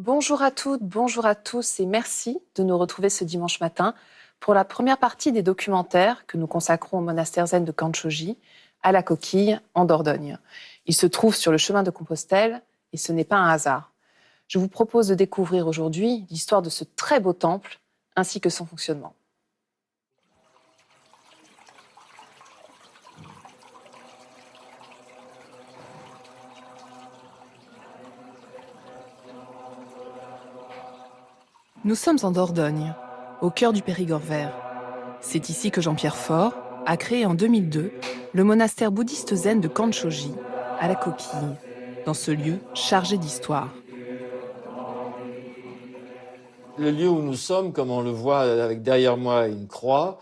Bonjour à toutes, bonjour à tous et merci de nous retrouver ce dimanche matin pour la première partie des documentaires que nous consacrons au monastère zen de Kanchoji, à la Coquille, en Dordogne. Il se trouve sur le chemin de Compostelle et ce n'est pas un hasard. Je vous propose de découvrir aujourd'hui l'histoire de ce très beau temple ainsi que son fonctionnement. Nous sommes en Dordogne, au cœur du Périgord vert. C'est ici que Jean-Pierre Faure a créé en 2002 le monastère bouddhiste zen de Kanchoji, à la Coquille, dans ce lieu chargé d'histoire. Le lieu où nous sommes, comme on le voit avec derrière moi une croix,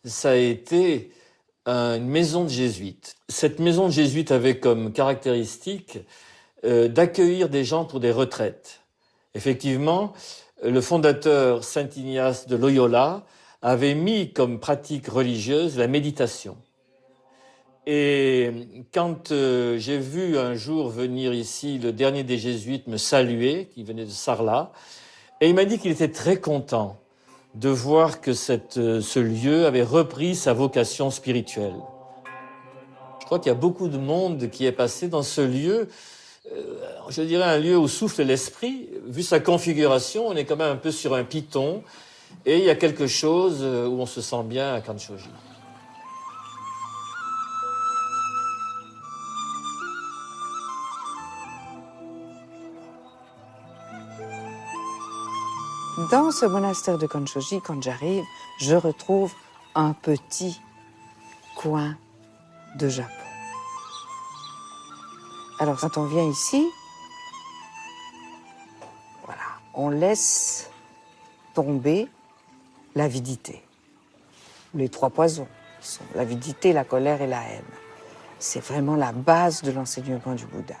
ça a été une maison de jésuites. Cette maison de jésuites avait comme caractéristique d'accueillir des gens pour des retraites. Effectivement, le fondateur Saint Ignace de Loyola avait mis comme pratique religieuse la méditation. Et quand j'ai vu un jour venir ici le dernier des jésuites me saluer, qui venait de Sarlat, et il m'a dit qu'il était très content de voir que ce lieu avait repris sa vocation spirituelle. Je crois qu'il y a beaucoup de monde qui est passé dans ce lieu, je dirais un lieu où souffle l'esprit. Vu sa configuration, on est quand même un peu sur un piton, et il y a quelque chose où on se sent bien à Kanchoji. Dans ce monastère de Kanchoji, quand j'arrive, je retrouve un petit coin de Japon. Alors, quand on vient ici, voilà, on laisse tomber l'avidité. Les trois poisons sont l'avidité, la colère et la haine. C'est vraiment la base de l'enseignement du Bouddha.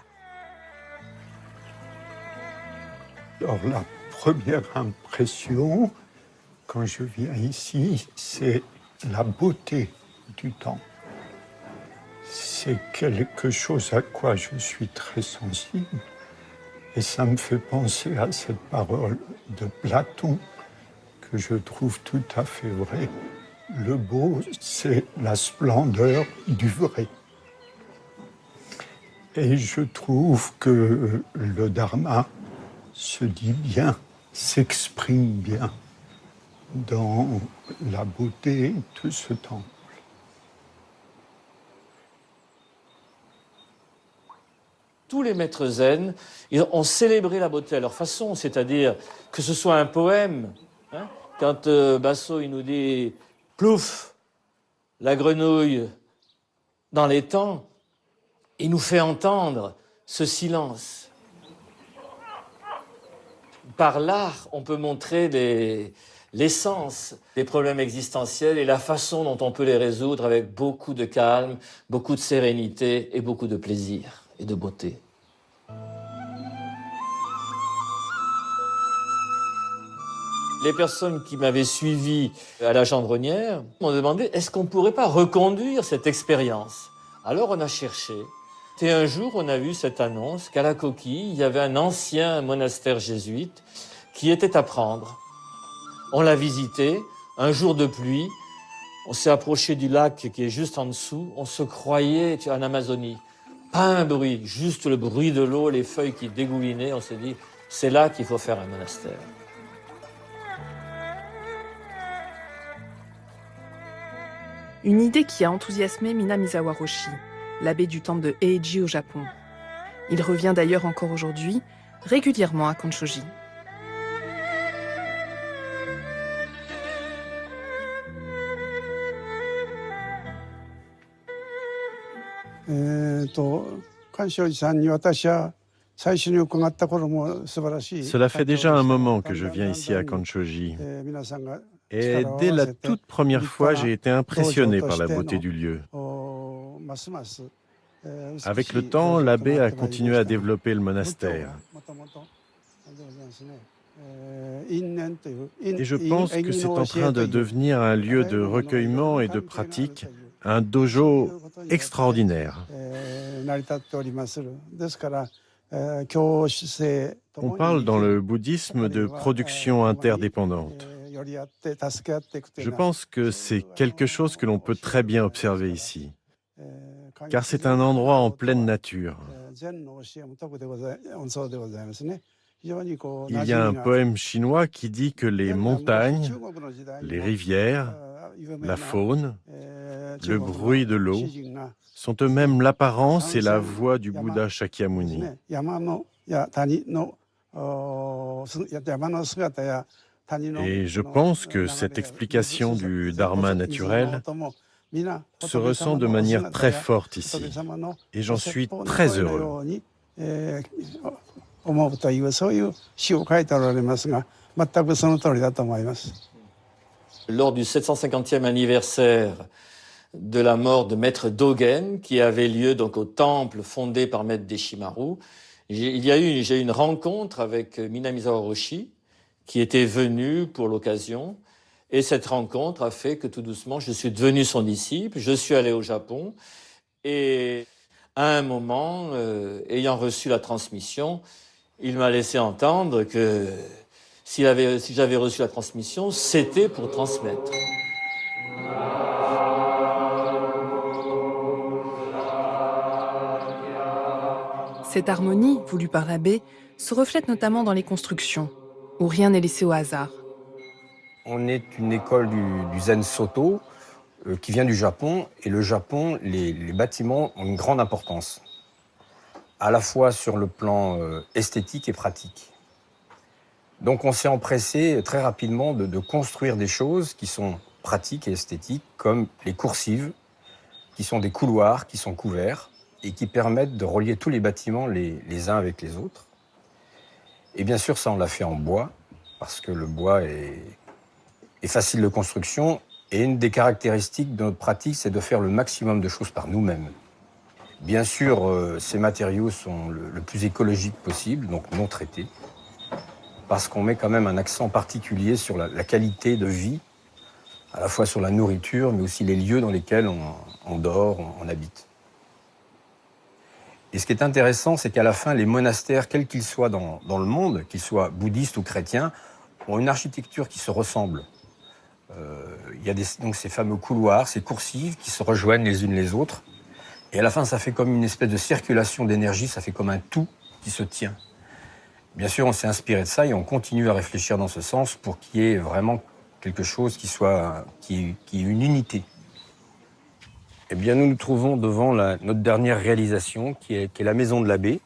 Alors, la première impression, quand je viens ici, c'est la beauté du temple. C'est quelque chose à quoi je suis très sensible. Et ça me fait penser à cette parole de Platon que je trouve tout à fait vraie. Le beau, c'est la splendeur du vrai. Et je trouve que le Dharma se dit bien, s'exprime bien dans la beauté de ce temple. Tous les maîtres zen ont célébré la beauté à leur façon, c'est-à-dire que ce soit un poème. Quand Basso il nous dit « plouf, la grenouille dans l'étang », il nous fait entendre ce silence. Par l'art, on peut montrer l'essence des problèmes existentiels et la façon dont on peut les résoudre avec beaucoup de calme, beaucoup de sérénité et beaucoup de plaisir et de beauté. Les personnes qui m'avaient suivi à la Gendronnière m'ont demandé « est-ce qu'on ne pourrait pas reconduire cette expérience ?» Alors on a cherché. Et un jour, on a vu cette annonce qu'à la Coquille, il y avait un ancien monastère jésuite qui était à prendre. On l'a visité, un jour de pluie, on s'est approché du lac qui est juste en dessous, on se croyait en Amazonie. Pas un bruit, juste le bruit de l'eau, les feuilles qui dégoulinaient, on s'est dit, c'est là qu'il faut faire un monastère. Une idée qui a enthousiasmé Minamizawa Roshi, l'abbé du temple de Heiji au Japon. Il revient d'ailleurs encore aujourd'hui, régulièrement à Kanchoji. Cela fait déjà un moment que je viens ici à Kanchoji. Et dès la toute première fois, j'ai été impressionné par la beauté du lieu. Avec le temps, l'abbé a continué à développer le monastère. Et je pense que c'est en train de devenir un lieu de recueillement et de pratique, un dojo extraordinaire. On parle dans le bouddhisme de production interdépendante. Je pense que c'est quelque chose que l'on peut très bien observer ici, car c'est un endroit en pleine nature. Il y a un poème chinois qui dit que les montagnes, les rivières, la faune, le bruit de l'eau sont eux-mêmes l'apparence et la voix du Bouddha Shakyamuni. Et je pense que cette explication du dharma naturel se ressent de manière très forte ici. Et j'en suis très heureux. Lors du 750e anniversaire de la mort de Maître Dogen, qui avait lieu donc au temple fondé par Maître Deshimaru, j'ai eu une rencontre avec Minamizawa Roshi, qui était venu pour l'occasion. Et cette rencontre a fait que tout doucement, je suis devenu son disciple. Je suis allé au Japon. Et à un moment, ayant reçu la transmission, il m'a laissé entendre que si j'avais reçu la transmission, c'était pour transmettre. Cette harmonie, voulue par l'abbé, se reflète notamment dans les constructions, où rien n'est laissé au hasard. On est une école du Zen Soto qui vient du Japon. Et le Japon, les bâtiments ont une grande importance, à la fois sur le plan esthétique et pratique. Donc on s'est empressé très rapidement de construire des choses qui sont pratiques et esthétiques, comme les coursives, qui sont des couloirs qui sont couverts et qui permettent de relier tous les bâtiments les uns avec les autres. Et bien sûr, ça, on l'a fait en bois, parce que le bois est facile de construction. Et une des caractéristiques de notre pratique, c'est de faire le maximum de choses par nous-mêmes. Bien sûr, ces matériaux sont le plus écologiques possible, donc non traités, parce qu'on met quand même un accent particulier sur la qualité de vie, à la fois sur la nourriture, mais aussi les lieux dans lesquels on dort, on habite. Et ce qui est intéressant, c'est qu'à la fin, les monastères, quels qu'ils soient dans le monde, qu'ils soient bouddhistes ou chrétiens, ont une architecture qui se ressemble. Il y a donc ces fameux couloirs, ces coursives qui se rejoignent les unes les autres. Et à la fin, ça fait comme une espèce de circulation d'énergie, ça fait comme un tout qui se tient. Bien sûr, on s'est inspiré de ça et on continue à réfléchir dans ce sens pour qu'il y ait vraiment quelque chose qui est une unité. Eh bien, nous nous trouvons devant notre dernière réalisation, qui est la maison de l'abbé,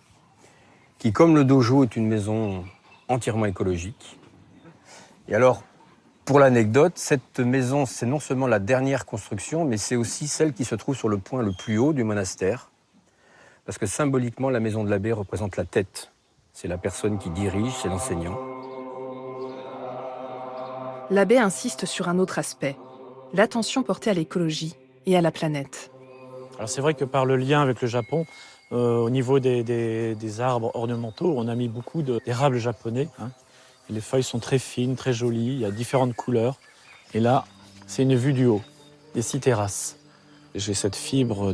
qui, comme le dojo, est une maison entièrement écologique. Et alors, pour l'anecdote, cette maison, c'est non seulement la dernière construction, mais c'est aussi celle qui se trouve sur le point le plus haut du monastère, parce que symboliquement, la maison de l'abbé représente la tête. C'est la personne qui dirige, c'est l'enseignant. L'abbé insiste sur un autre aspect, l'attention portée à l'écologie et à la planète. Alors c'est vrai que par le lien avec le Japon, au niveau des arbres ornementaux, on a mis beaucoup d'érables japonais. Et les feuilles sont très fines, très jolies, il y a différentes couleurs. Et là, c'est une vue du haut, des 6 terrasses. J'ai cette fibre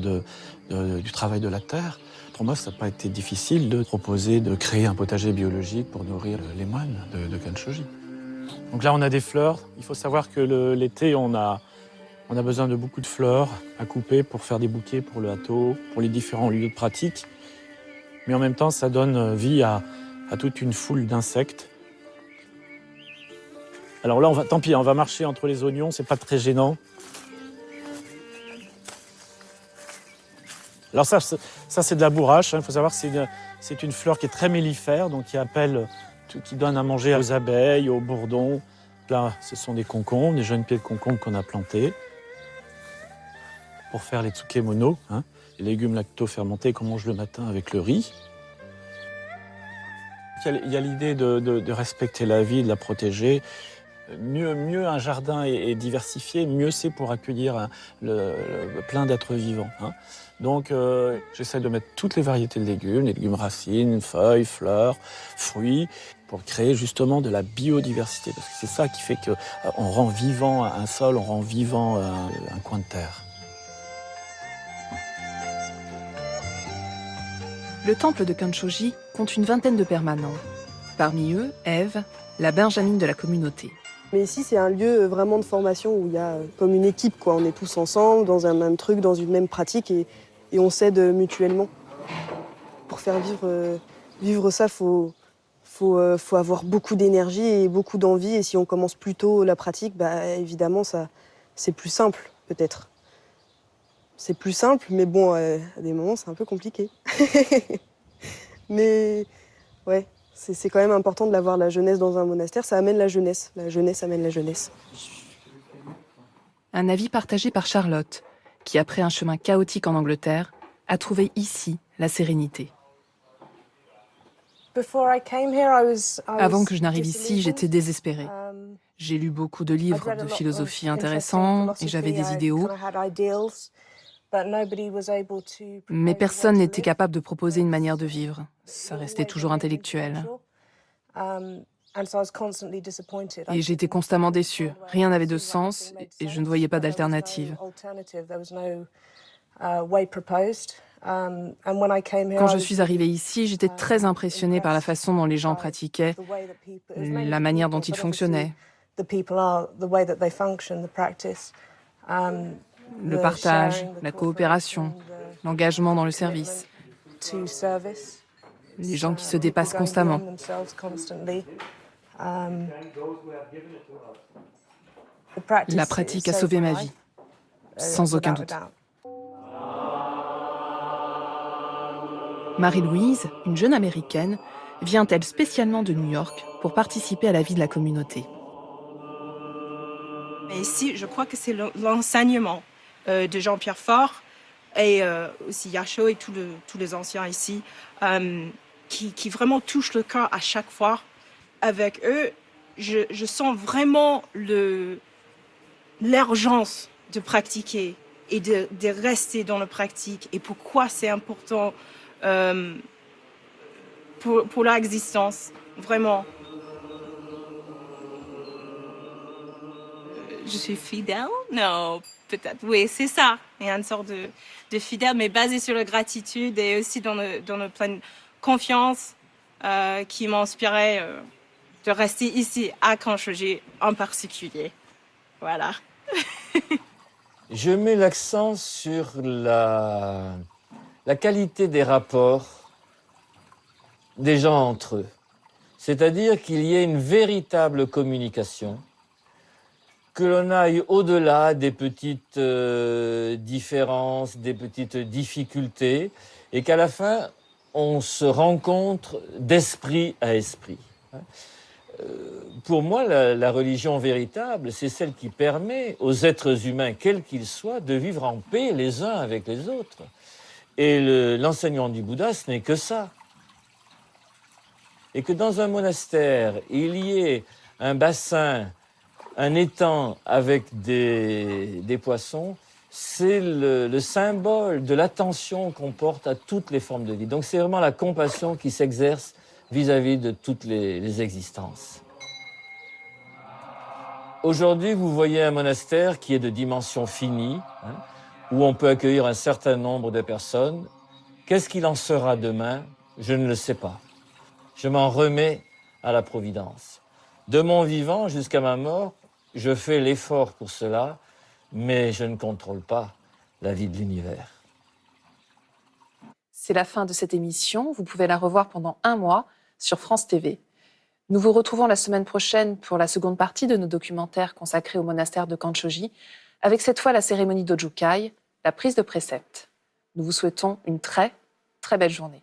du travail de la terre. Pour moi, ça n'a pas été difficile de proposer de créer un potager biologique pour nourrir les moines de Kanshoji. Donc là, on a des fleurs. Il faut savoir que l'été, on a besoin de beaucoup de fleurs à couper pour faire des bouquets pour le hâteau, pour les différents lieux de pratique. Mais en même temps, ça donne vie à toute une foule d'insectes. Alors là, tant pis, on va marcher entre les oignons, c'est pas très gênant. Alors ça c'est de la bourrache. Il faut savoir que c'est une fleur qui est très mellifère, donc qui donne à manger aux abeilles, aux bourdons. Là, ce sont des concombres, des jeunes pieds de concombre qu'on a plantés pour faire les tsukemono, les légumes lacto-fermentés qu'on mange le matin avec le riz. Il y a l'idée de respecter la vie, de la protéger. Mieux un jardin est diversifié, mieux c'est pour accueillir plein d'êtres vivants. Donc j'essaie de mettre toutes les variétés de les légumes racines, feuilles, fleurs, fruits, pour créer justement de la biodiversité. Parce que c'est ça qui fait qu'on rend vivant un sol, on rend vivant un coin de terre. Le temple de Kanchoji compte une vingtaine de permanents. Parmi eux, Ève, la benjamine de la communauté. Mais ici, c'est un lieu vraiment de formation où il y a comme une équipe, quoi. On est tous ensemble, dans un même truc, dans une même pratique et on s'aide mutuellement. Pour faire vivre ça, faut avoir beaucoup d'énergie et beaucoup d'envie. Et si on commence plus tôt la pratique, évidemment, c'est plus simple, peut-être. C'est plus simple, mais bon, à des moments, c'est un peu compliqué. Mais ouais. C'est quand même important de l'avoir, la jeunesse dans un monastère. Ça amène la jeunesse. La jeunesse amène la jeunesse. Un avis partagé par Charlotte, qui, après un chemin chaotique en Angleterre, a trouvé ici la sérénité. Avant que je n'arrive ici, j'étais désespérée. J'ai lu beaucoup de livres de philosophie intéressants et j'avais des idéaux. Mais personne n'était capable de proposer une manière de vivre. Ça restait toujours intellectuel. Et j'étais constamment déçue. Rien n'avait de sens et je ne voyais pas d'alternative. Quand je suis arrivée ici, j'étais très impressionnée par la façon dont les gens pratiquaient, la manière dont ils fonctionnaient. Le partage, la coopération, l'engagement dans le service. Les gens qui se dépassent constamment. La pratique a sauvé ma vie, sans aucun doute. Marie-Louise, une jeune Américaine, vient-elle spécialement de New York pour participer à la vie de la communauté. Et ici, je crois que c'est l'enseignement de Jean-Pierre Faure et aussi Yasho et tous les anciens ici qui vraiment touchent le cœur à chaque fois. Avec eux, je sens vraiment l'urgence de pratiquer et de rester dans la pratique et pourquoi c'est important pour leur existence, vraiment. Je suis fidèle? Non, peut-être. Oui, c'est ça. Il y a une sorte de fidèle, mais basé sur la gratitude et aussi dans le pleine confiance qui m'a inspiré de rester ici à Kanchoji en particulier. Voilà. Je mets l'accent sur la qualité des rapports des gens entre eux. C'est-à-dire qu'il y ait une véritable communication, que l'on aille au-delà des petites différences, des petites difficultés, et qu'à la fin, on se rencontre d'esprit à esprit. Pour moi, la religion véritable, c'est celle qui permet aux êtres humains, quels qu'ils soient, de vivre en paix les uns avec les autres. Et l'enseignement du Bouddha, ce n'est que ça. Et que dans un monastère, il y ait un bassin, un étang avec des poissons, c'est le symbole de l'attention qu'on porte à toutes les formes de vie. Donc c'est vraiment la compassion qui s'exerce vis-à-vis de toutes les existences. Aujourd'hui, vous voyez un monastère qui est de dimension finie, où on peut accueillir un certain nombre de personnes. Qu'est-ce qu'il en sera demain? Je ne le sais pas. Je m'en remets à la Providence. De mon vivant jusqu'à ma mort, je fais l'effort pour cela, mais je ne contrôle pas la vie de l'univers. C'est la fin de cette émission. Vous pouvez la revoir pendant 1 mois sur France TV. Nous vous retrouvons la semaine prochaine pour la seconde partie de nos documentaires consacrés au monastère de Kanchoji, avec cette fois la cérémonie d'Ojukai, la prise de préceptes. Nous vous souhaitons une très, très belle journée.